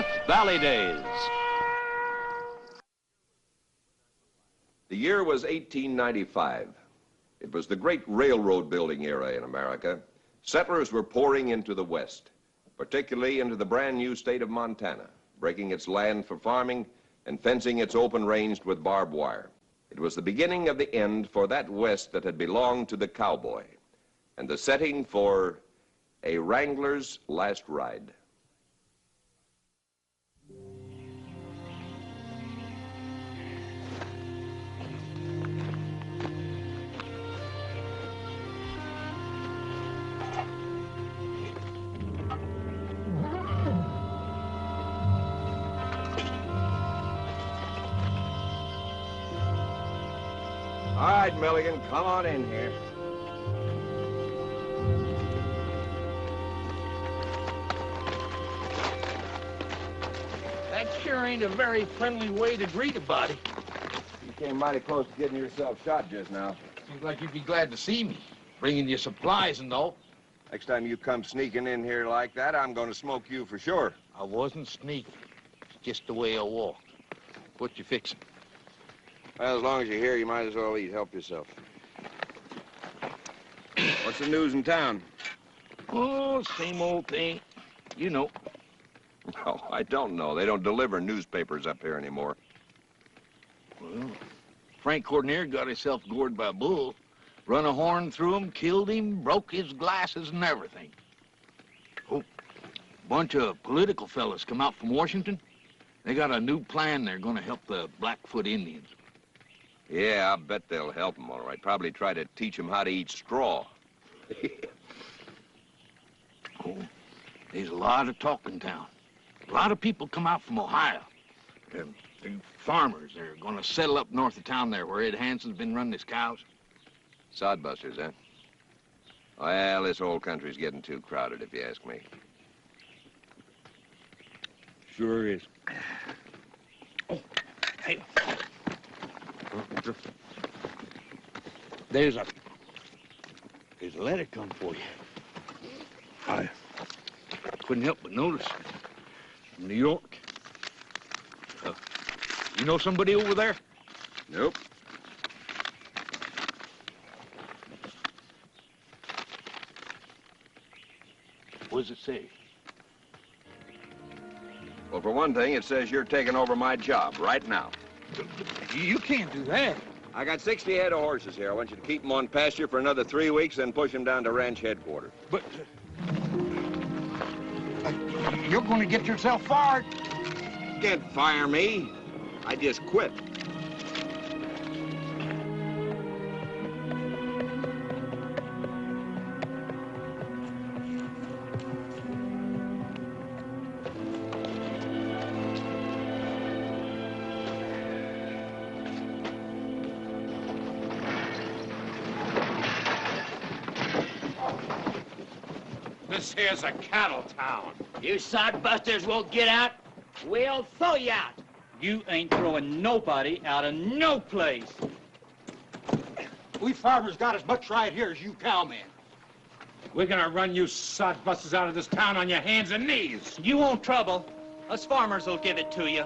Death Valley Days. The year was 1895. It was the great railroad building era in America. Settlers were pouring into the West, particularly into the brand new state of Montana, breaking its land for farming and fencing its open range with barbed wire. It was the beginning of the end for that West that had belonged to the cowboy, and the setting for a Wrangler's last ride. All right, Milligan, come on in here. That sure ain't a very friendly way to greet a body. You came mighty close to getting yourself shot just now. Seems like you'd be glad to see me, bringing you supplies and all. Next time you come sneaking in here like that, I'm going to smoke you for sure. I wasn't sneaking. It's just the way I walked. What you fixing? Well, as long as you're here, you might as well eat. Help yourself. What's the news in town? Oh, same old thing. You know. Oh, I don't know. They don't deliver newspapers up here anymore. Well, Frank Cordner got himself gored by a bull, run a horn through him, killed him, broke his glasses and everything. Oh, a bunch of political fellas come out from Washington. They got a new plan. They're going to help the Blackfoot Indians. Yeah, I bet they'll help them, all right. Probably try to teach them how to eat straw. Oh, there's a lot of talk in town. A lot of people come out from Ohio. They're farmers. They're going to settle up north of town there where Ed Hanson's been running his cows. Sodbusters, huh? Well, this whole country's getting too crowded, if you ask me. Sure is. Oh, hey. There's a letter come for you. I couldn't help but notice. From New York. You know somebody over there? Nope. What does it say? Well, for one thing, it says you're taking over my job right now. You can't do that. I got 60 head of horses here. I want you to keep them on pasture for another 3 weeks, then push them down to ranch headquarters. But you're going to get yourself fired. You can't fire me. I just quit. This here's a cattle town. You sodbusters won't get out, we'll throw you out. You ain't throwing nobody out of no place. We farmers got as much right here as you cowmen. We're gonna run you sodbusters out of this town on your hands and knees. You want trouble, us farmers will give it to you.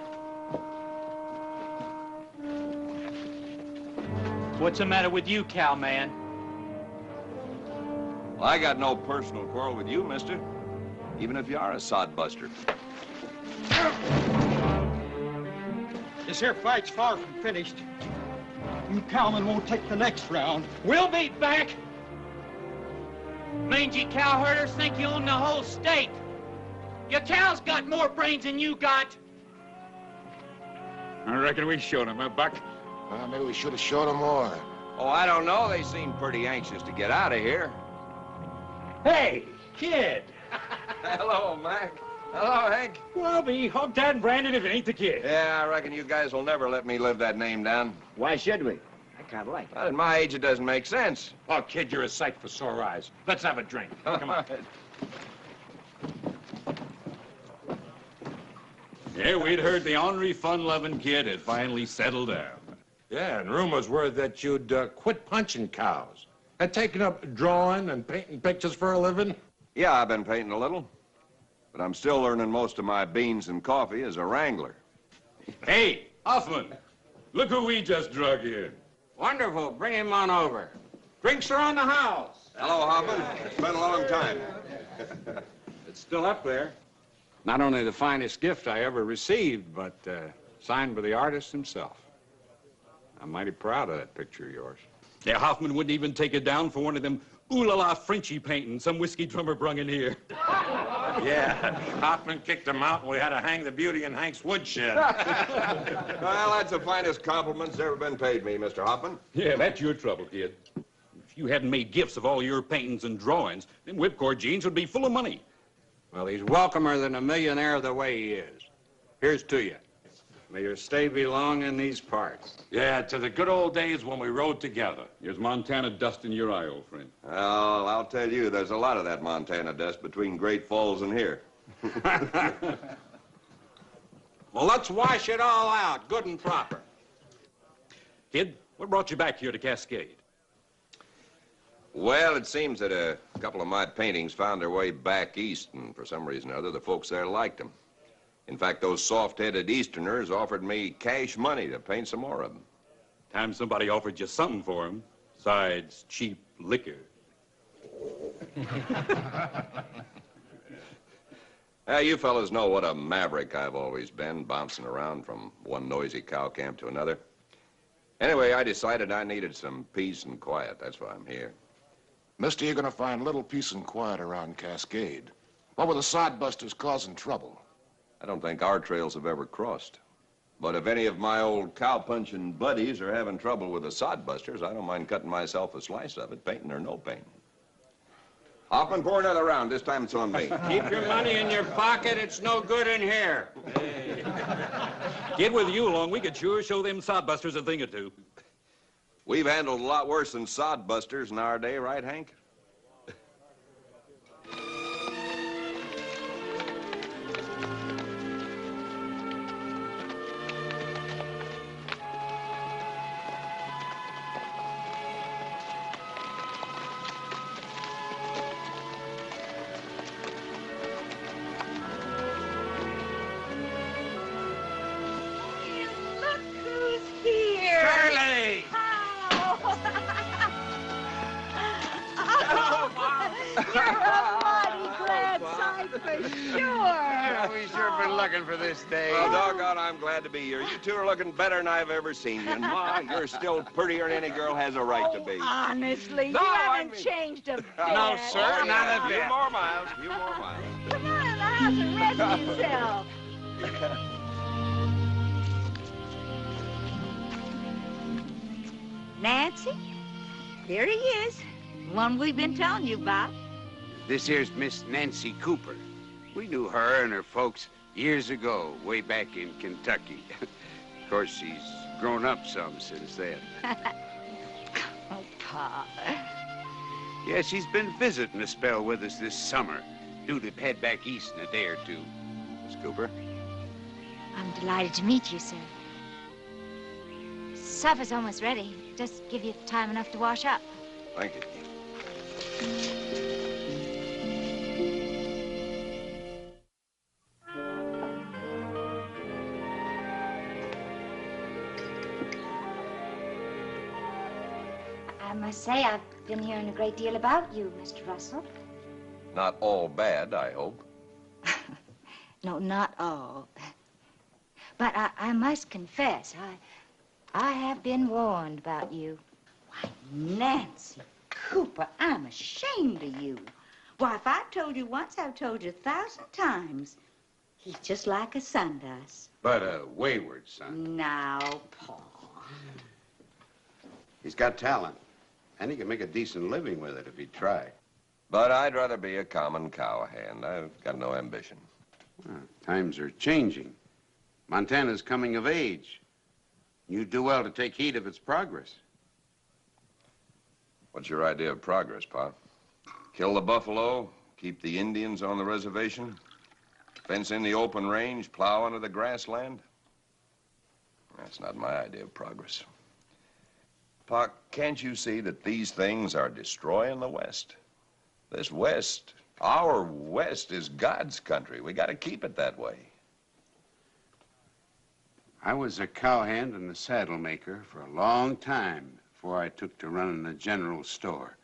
What's the matter with you, cowman? Well, I got no personal quarrel with you, mister. Even if you are a sodbuster. This here fight's far from finished. You cowmen won't take the next round. We'll be back. Mangy cow herders think you own the whole state. Your cows got more brains than you got. I reckon we showed him, huh, Buck? Well, maybe we should have showed them more. Oh, I don't know. They seem pretty anxious to get out of here. Hey, kid. Hello, Mac. Hello, Hank. Well, be hooked and branded if it ain't the kid. Yeah, I reckon you guys will never let me live that name down. Why should we? I kind of like it. Well, at my age, it doesn't make sense. Oh, kid, you're a sight for sore eyes. Let's have a drink. Come on. Yeah, we'd heard the ornery, fun-loving kid had finally settled down. Yeah, and rumors were that you'd quit punching cows. Had taken up drawing and painting pictures for a living. Yeah, I've been painting a little. but I'm still earning most of my beans and coffee as a Wrangler. Hey, Hoffman, look who we just drug in. Wonderful. Bring him on over. Drinks are on the house. Hello, Hoffman. It's been a long time. It's still up there. Not only the finest gift I ever received, but signed by the artist himself. I'm mighty proud of that picture of yours. Yeah, Hoffman wouldn't even take it down for one of them ooh-la-la Frenchy paintings some whiskey drummer brung in here. Yeah, Hoffman kicked him out and we had to hang the beauty in Hank's woodshed. Well, that's the finest compliment that's ever been paid me, Mr. Hoffman. Yeah, that's your trouble, kid. If you hadn't made gifts of all your paintings and drawings, them whipcord jeans would be full of money. Well, he's welcomer than a millionaire the way he is. Here's to you. May your stay be long in these parts. Yeah, to the good old days when we rode together. Here's Montana dust in your eye, old friend. Well, I'll tell you, there's a lot of that Montana dust between Great Falls and here. Well, let's wash it all out, good and proper. Kid, what brought you back here to Cascade? Well, it seems that a couple of my paintings found their way back east, and for some reason or other, the folks there liked them. In fact, those soft-headed Easterners offered me cash money to paint some more of them. Time somebody offered you something for him, besides cheap liquor. You fellas know what a maverick I've always been, bouncing around from one noisy cow camp to another. Anyway, I decided I needed some peace and quiet. That's why I'm here. Mister, you're gonna find little peace and quiet around Cascade. What were the sodbusters causing trouble? I don't think our trails have ever crossed. But if any of my old cow-punching buddies are having trouble with the sodbusters, I don't mind cutting myself a slice of it, painting or no painting. Hoffman, pour another round. This time it's on me. Keep your money in your pocket. It's no good in here. Kid, with you along, we could sure show them sodbusters a thing or two. We've handled a lot worse than sodbusters in our day, right, Hank? For this day. Well, doggone, I'm glad to be here. You two are looking better than I've ever seen you. And, Ma, you're still prettier than any girl has a right to be. Honestly, No, you I haven't mean- changed a bit. No, sir, Oh, not yeah. a bit. Few more miles, few more miles. Come on in the house and rest yourself. Nancy, here he is. One we've been telling you about. This here's Miss Nancy Cooper. We knew her and her folks years ago, way back in Kentucky. Of course, she's grown up some since then. Oh, Pa. Yeah, she's been visiting a spell with us this summer. Due to head back east in a day or two. Miss Cooper? I'm delighted to meet you, sir. Supper's almost ready. Just give you time enough to wash up. Thank you. I must say, I've been hearing a great deal about you, Mr. Russell. Not all bad, I hope. No, not all. But I must confess, I have been warned about you. Why, Nancy Cooper, I'm ashamed of you. Why, if I've told you once, I've told you 1,000 times. He's just like a son to us. But a wayward son. Now, Pa. He's got talent. And he can make a decent living with it if he tried. But I'd rather be a common cowhand. I've got no ambition. Well, times are changing. Montana's coming of age. You do well to take heed of its progress. What's your idea of progress, Pa? Kill the buffalo, keep the Indians on the reservation, fence in the open range, plow into the grassland? That's not my idea of progress. Pa, can't you see that these things are destroying the West? This West Our West is God's country. We got to keep it that way. I was a cowhand and a saddle maker for a long time before I took to running a general store.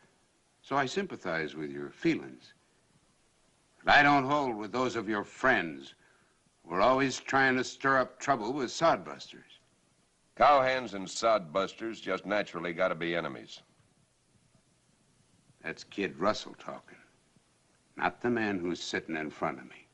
So I sympathize with your feelings. But I don't hold with those of your friends who are always trying to stir up trouble with sodbusters. Cowhands and sodbusters just naturally got to be enemies. That's Kid Russell talking, not the man who's sitting in front of me.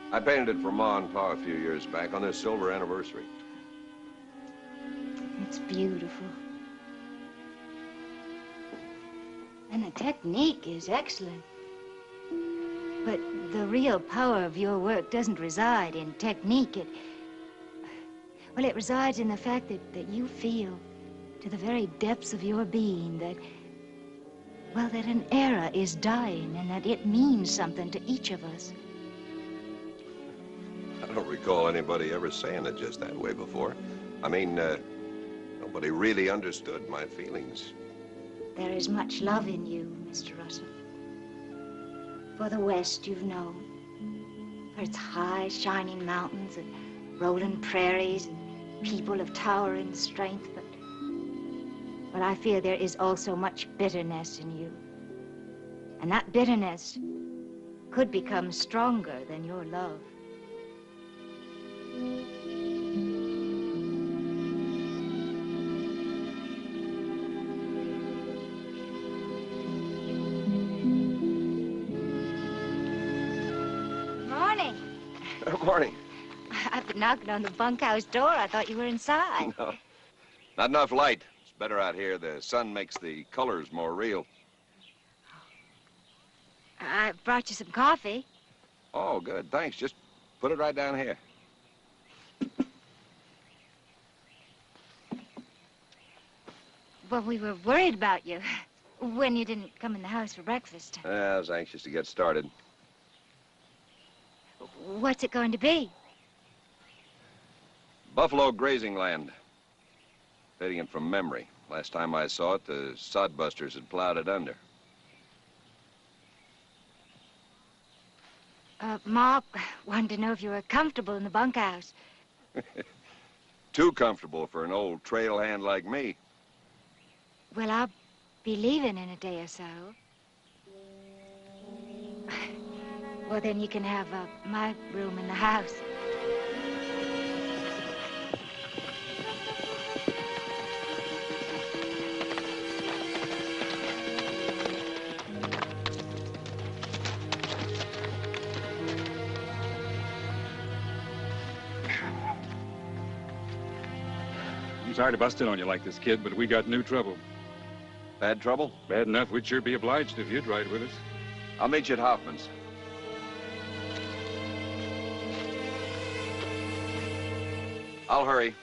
I painted it for Ma and Pa a few years back on their silver anniversary. It's beautiful. And the technique is excellent. But the real power of your work doesn't reside in technique. It resides in the fact that you feel to the very depths of your being that an era is dying and that it means something to each of us. I don't recall anybody ever saying it just that way before. I mean, nobody really understood my feelings. There is much love in you, Mr. Russell. For the West you've known. For its high, shining mountains and rolling prairies and people of towering strength. But I fear there is also much bitterness in you. And that bitterness could become stronger than your love. Good morning. I've been knocking on the bunkhouse door. I thought you were inside. No, not enough light. It's better out here. The sun makes the colors more real. I brought you some coffee. Oh, good. Thanks. Just put it right down here. Well, we were worried about you when you didn't come in the house for breakfast. I was anxious to get started. What's it going to be? Buffalo grazing land. Dating it from memory. Last time I saw it, the sodbusters had plowed it under. Ma wanted to know if you were comfortable in the bunkhouse. Too comfortable for an old trail hand like me. Well, I'll be leaving in a day or so. Well, then you can have my room in the house. I'm sorry to bust in on you like this, kid, but we got new trouble. Bad trouble? Bad enough. We'd sure be obliged if you'd ride with us. I'll meet you at Hoffman's. I'll hurry.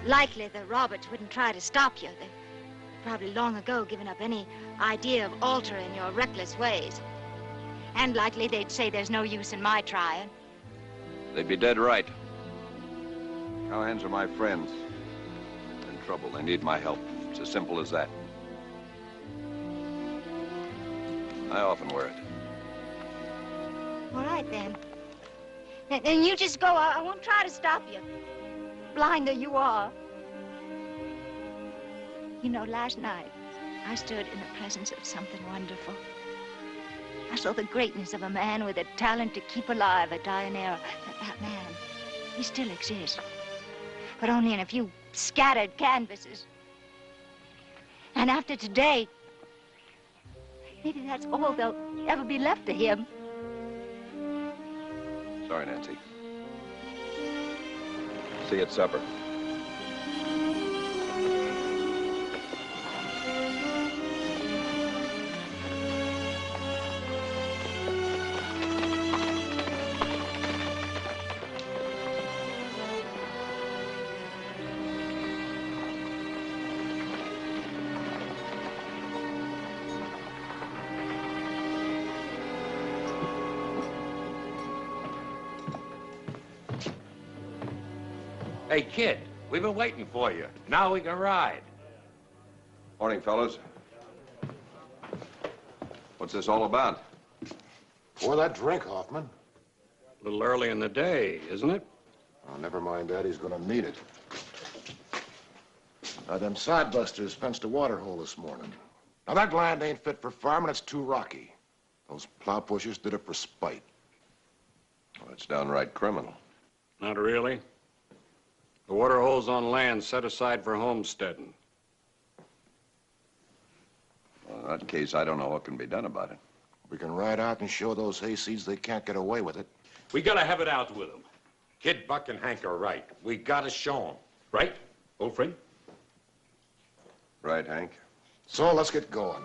Likely the Roberts wouldn't try to stop you. They've probably long ago given up any idea of altering your reckless ways. And likely they'd say there's no use in my trying. They'd be dead right. Cowhands are my friends. In trouble. They need my help. It's as simple as that. I often wear it. All right, then. Then you just go. I won't try to stop you. Blind though you are. You know, last night, I stood in the presence of something wonderful. I saw the greatness of a man with a talent to keep alive a dying era. That man, he still exists, but only in a few scattered canvases. And after today, maybe that's all there'll ever be left of him. Sorry, Nancy. See you at supper. Hey, kid, we've been waiting for you. Now we can ride. Morning, fellows. What's this all about? Pour that drink, Hoffman. A little early in the day, isn't it? Oh, never mind that. He's gonna need it. Them sidebusters fenced a water hole this morning. Now, that land ain't fit for farming. It's too rocky. Those plow pushers did it for spite. Well, it's downright criminal. Not really. The water hole's on land set aside for homesteading. Well, in that case, I don't know what can be done about it. We can ride out and show those hayseeds they can't get away with it. We gotta have it out with them. Kid, Buck, and Hank are right. We gotta show them. Right, old friend? Right, Hank? So let's get going.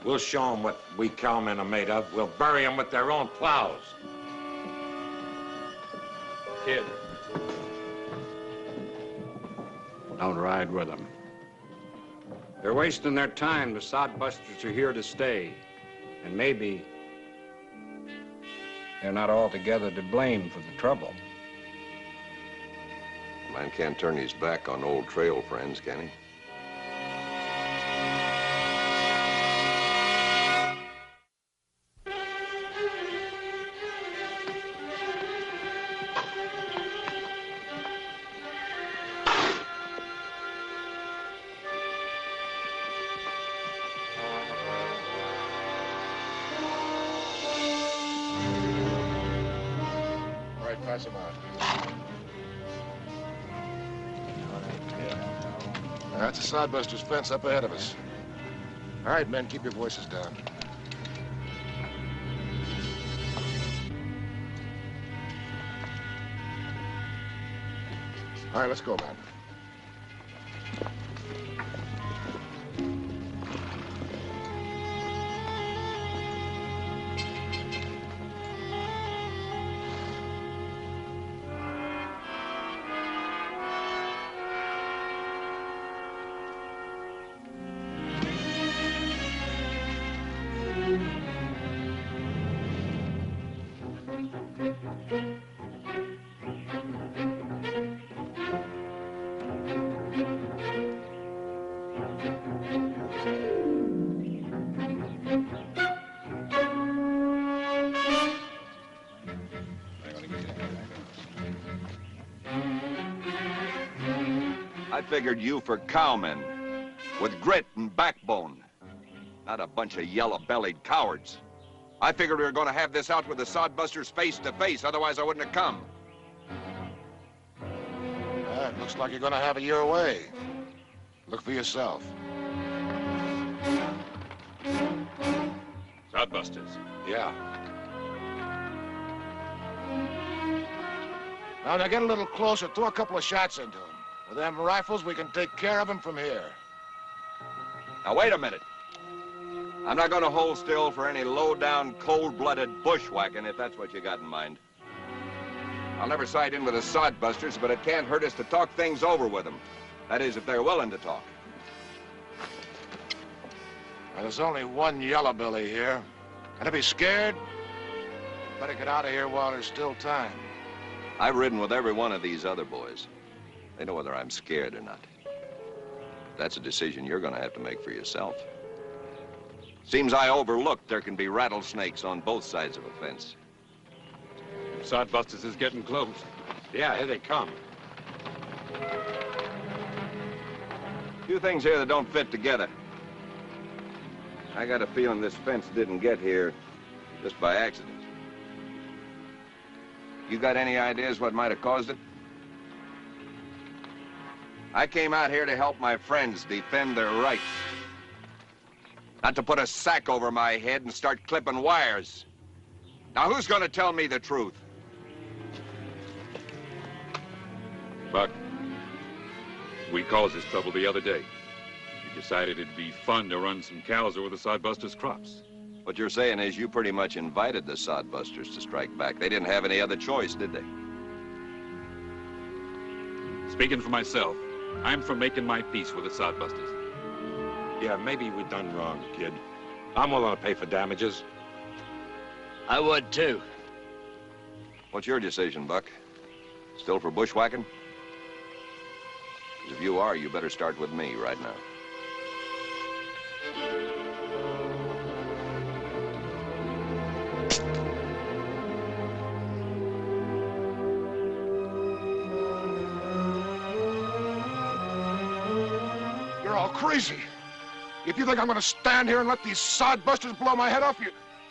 We'll show them what we cowmen are made of. We'll bury them with their own plows. Kid. Don't ride with them. They're wasting their time. The sodbusters are here to stay. And maybe they're not altogether to blame for the trouble. A man can't turn his back on old trail friends, can he? Pass them out. That's a sodbuster's fence up ahead of us. All right, men, keep your voices down. All right, let's go, man. I figured you for cowmen, with grit and backbone, not a bunch of yellow-bellied cowards. I figured we were going to have this out with the sodbusters face to face, otherwise I wouldn't have come. It looks like you're going to have it your way. Look for yourself. Sodbusters. Yeah. Now get a little closer. Throw a couple of shots into him. With them rifles, we can take care of him from here. Now, wait a minute. I'm not going to hold still for any low-down, cold-blooded bushwhacking, if that's what you got in mind. I'll never side in with the sodbusters, but it can't hurt us to talk things over with them. That is, if they're willing to talk. Now, there's only one yellowbelly here. And if he's scared, better get out of here while there's still time. I've ridden with every one of these other boys. They know whether I'm scared or not. That's a decision you're going to have to make for yourself. Seems I overlooked there can be rattlesnakes on both sides of a fence. Sodbusters is getting close. Yeah, here they come. A few things here that don't fit together. I got a feeling this fence didn't get here just by accident. You got any ideas what might have caused it? I came out here to help my friends defend their rights. Not to put a sack over my head and start clipping wires. Now, who's going to tell me the truth? We caused this trouble the other day. We decided it'd be fun to run some cows over the sodbusters' crops. What you're saying is you pretty much invited the sodbusters to strike back. They didn't have any other choice, did they? Speaking for myself, I'm for making my peace with the sodbusters. Yeah, maybe we done wrong, kid. I'm willing to pay for damages. I would, too. What's your decision, Buck? Still for bushwhacking? 'Cause if you are, you better start with me right now. You're all crazy. If you think I'm going to stand here and let these sodbusters blow my head off,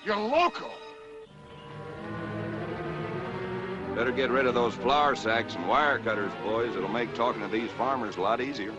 you're loco. Better get rid of those flour sacks and wire cutters, boys. It'll make talking to these farmers a lot easier.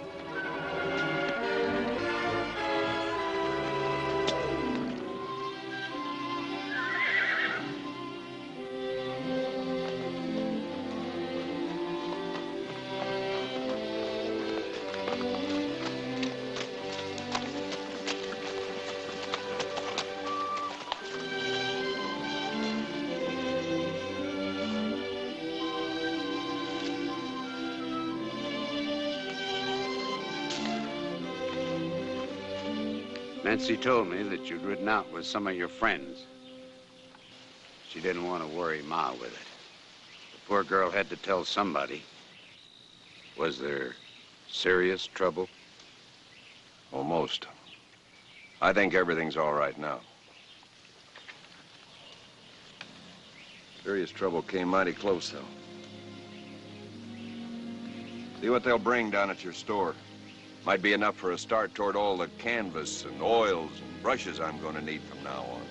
Nancy told me that you'd ridden out with some of your friends. She didn't want to worry Ma with it. The poor girl had to tell somebody. Was there serious trouble? Almost. I think everything's all right now. Serious trouble came mighty close, though. See what they'll bring down at your store. Might be enough for a start toward all the canvas and oils and brushes I'm going to need from now on.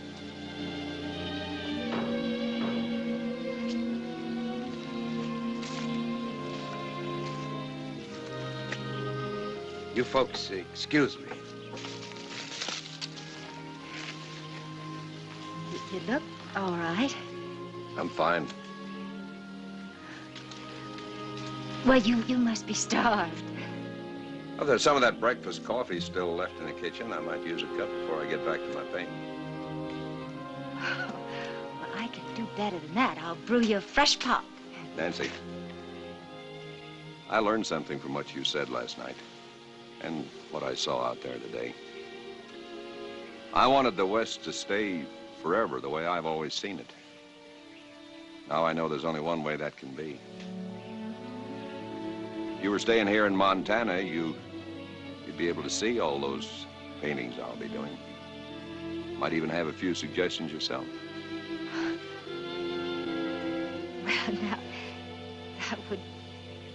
You folks, excuse me. You look all right. I'm fine. Well, you must be starved. Well, there's some of that breakfast coffee still left in the kitchen. I might use a cup before I get back to my painting. Well, I can do better than that. I'll brew you a fresh pop. Nancy, I learned something from what you said last night and what I saw out there today. I wanted the West to stay forever the way I've always seen it. Now I know there's only one way that can be. If you were staying here in Montana, you'd be able to see all those paintings I'll be doing. Might even have a few suggestions yourself. Well, now, that would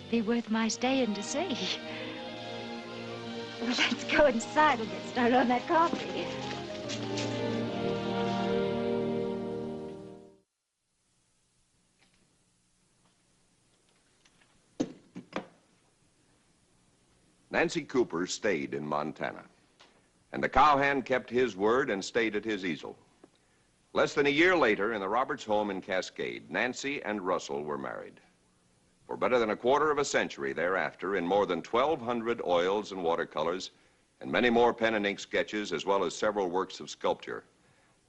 be worth my staying to see. Well, let's go inside and get started on that coffee. Nancy Cooper stayed in Montana, and the cowhand kept his word and stayed at his easel. Less than a year later, in the Roberts home in Cascade, Nancy and Russell were married. For better than a quarter of a century thereafter, in more than 1,200 oils and watercolors, and many more pen and ink sketches, as well as several works of sculpture,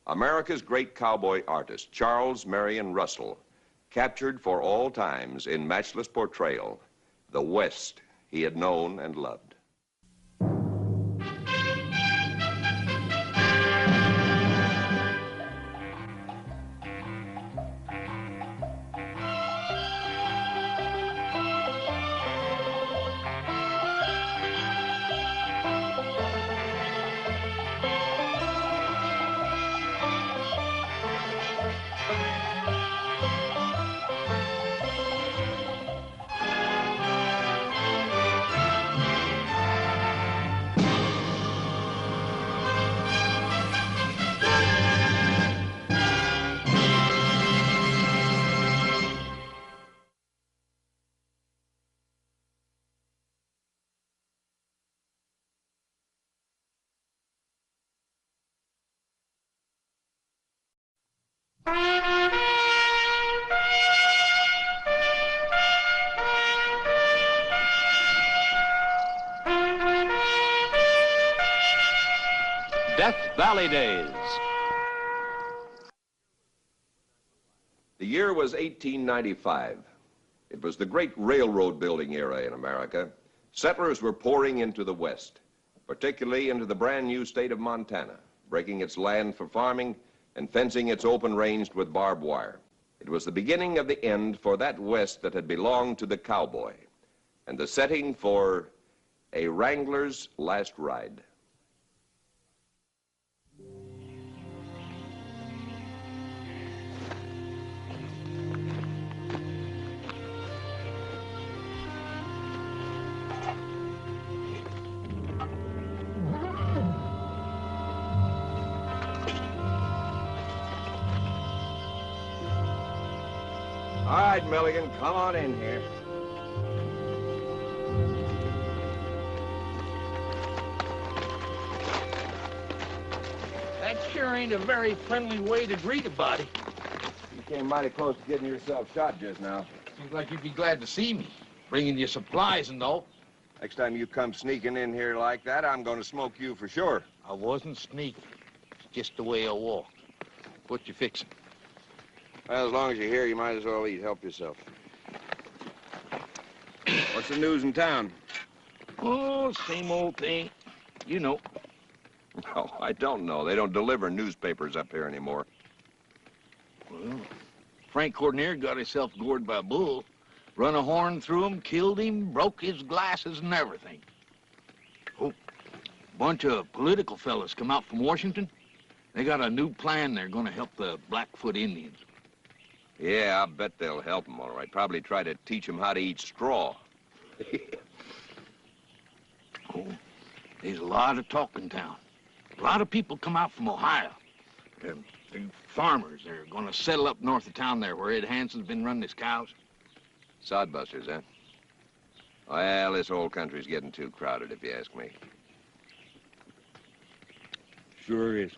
America's great cowboy artist, Charles Marion Russell, captured for all times in matchless portrayal the West he had known and loved. Death Valley Days. The year was 1895. It was the great railroad building era in America. Settlers were pouring into the West, particularly into the brand new state of Montana, breaking its land for farming and fencing its open range with barbed wire. It was the beginning of the end for that West that had belonged to the cowboy, and the setting for a Wrangler's last ride. All right, Milligan, come on in here. That sure ain't a very friendly way to greet a body. You came mighty close to getting yourself shot just now. Seems like you'd be glad to see me, bringing you supplies and all. Next time you come sneaking in here like that, I'm going to smoke you for sure. I wasn't sneaking. It's just the way I walk. What you fixing? Well, as long as you're here, you might as well eat. Help yourself. What's the news in town? Oh, same old thing. You know. No, I don't know. They don't deliver newspapers up here anymore. Well, Frank Courtney got himself gored by a bull, run a horn through him, killed him, broke his glasses and everything. Oh, bunch of political fellas come out from Washington. They got a new plan. They're going to help the Blackfoot Indians. Yeah, I bet they'll help them, all right. Probably try to teach them how to eat straw. Oh, there's a lot of talk in town. A lot of people come out from Ohio. They're farmers. They're going to settle up north of town there where Ed Hanson's been running his cows. Sodbusters, huh? Well, this whole country's getting too crowded, if you ask me. Sure is.